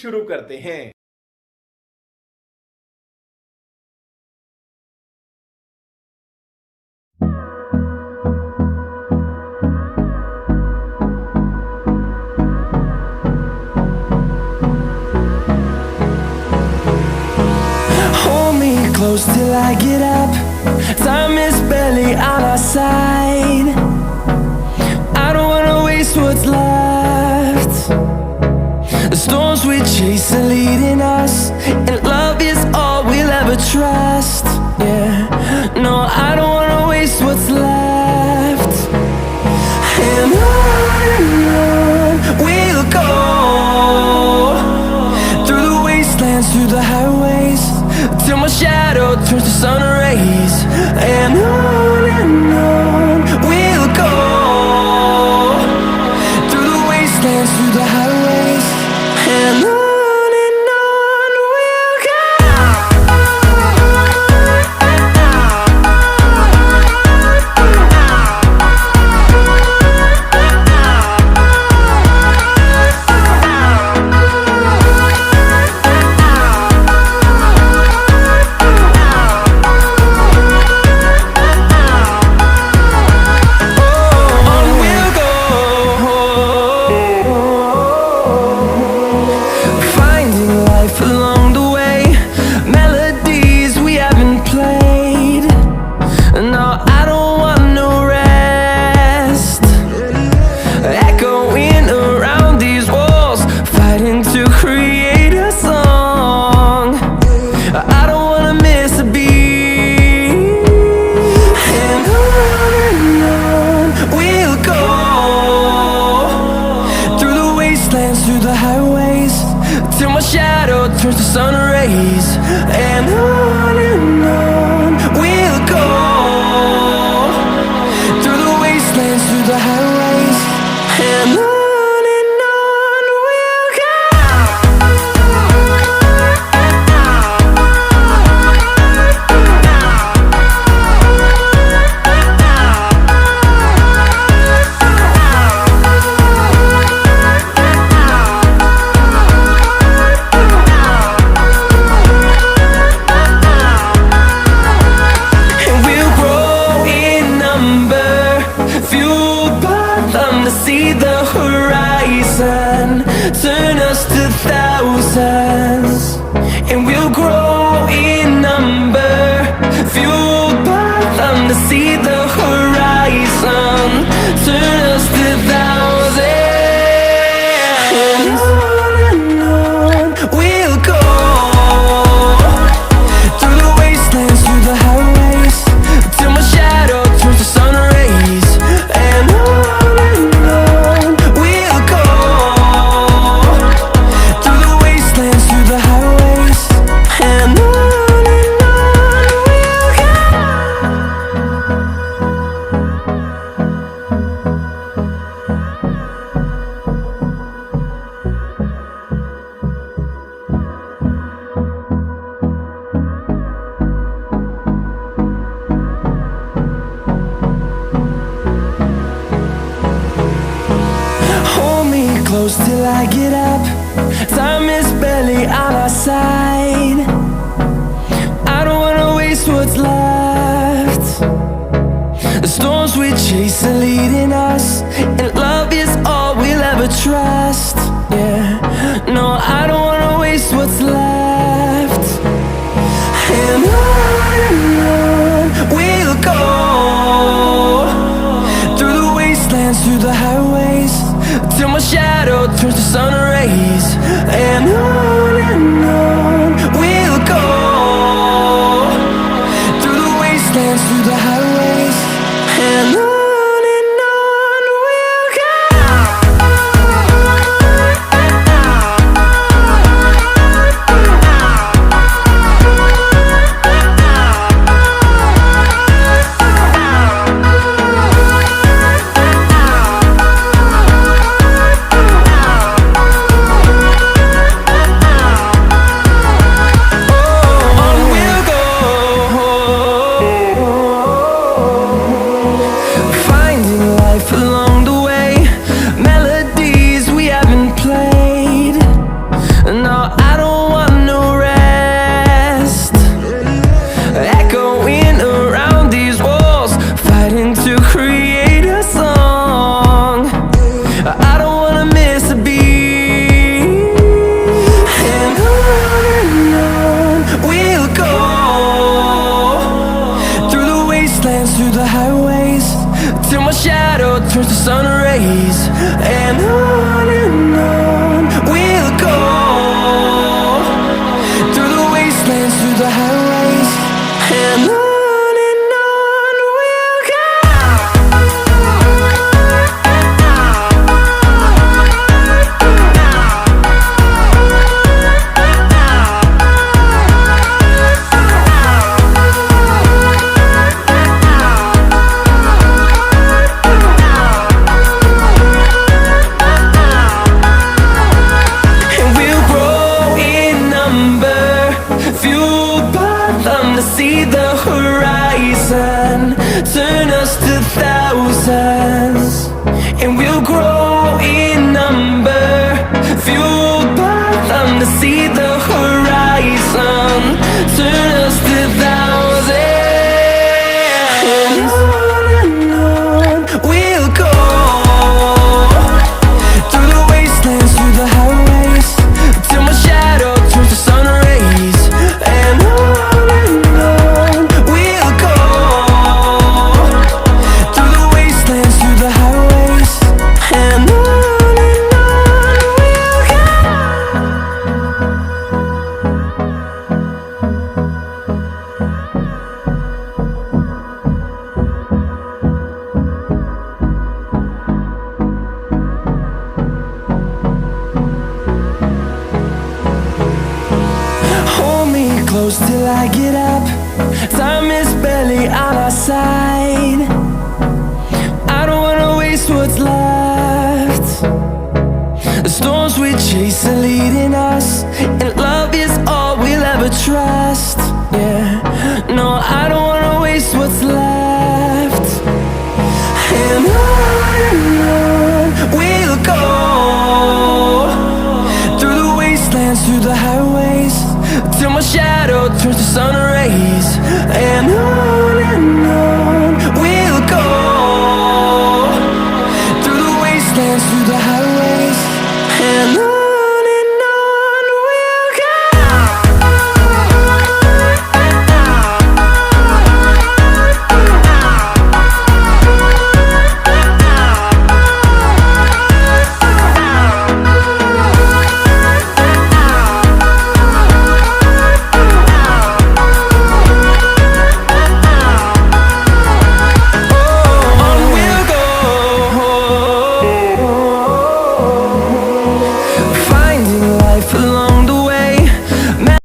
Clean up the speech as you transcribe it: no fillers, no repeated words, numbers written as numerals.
शुरू करते हैं। Close till I get up. Time is barely on our side. I don't wanna waste what's left. The storms we chase are leading us, and love is all we'll ever trust. Yeah, no, I don't wanna waste what's left. And on we'll go, through the wastelands, through the highways, till my shadow turns to sun rays. And on we'll go, through the wastelands, through the highways, and on we'll go. Till my shadow turns to sun rays. And on we'll go, through the wastelands, through the highways, and on we'll go. See the horizon, turn us to thousands, and we'll grow in number, fueled by them. To see the horizon, turn us to thousands, and on we'll go, through the wastelands, through the highways, till my shadow turns to sun rays. And close till I get up. Time is barely on our side. I don't wanna waste what's left. The storms we chase are leading us, and love is all we'll ever trust. Yeah, no, I don't wanna waste what's left. And on we'll go, through the wastelands, through the highways, till my shadow turns to sun rays. And on we'll go, through the wastelands, through the highways, and on we'll go. till my shadow turns to sun rays. And on we'll go, through the wastelands, through the highways. And on we'll go. See the horizon, turn us to thousands, and we'll grow in number, fueled by them to see the horizon, turn us to thousands. And on we'll go, through the wastelands, through the highways, till my shadow turns to sun rays. And close till I get up. Time is barely on our side. I don't wanna waste what's left. The storms we chase are leading us, and love is all we'll ever trust. Yeah,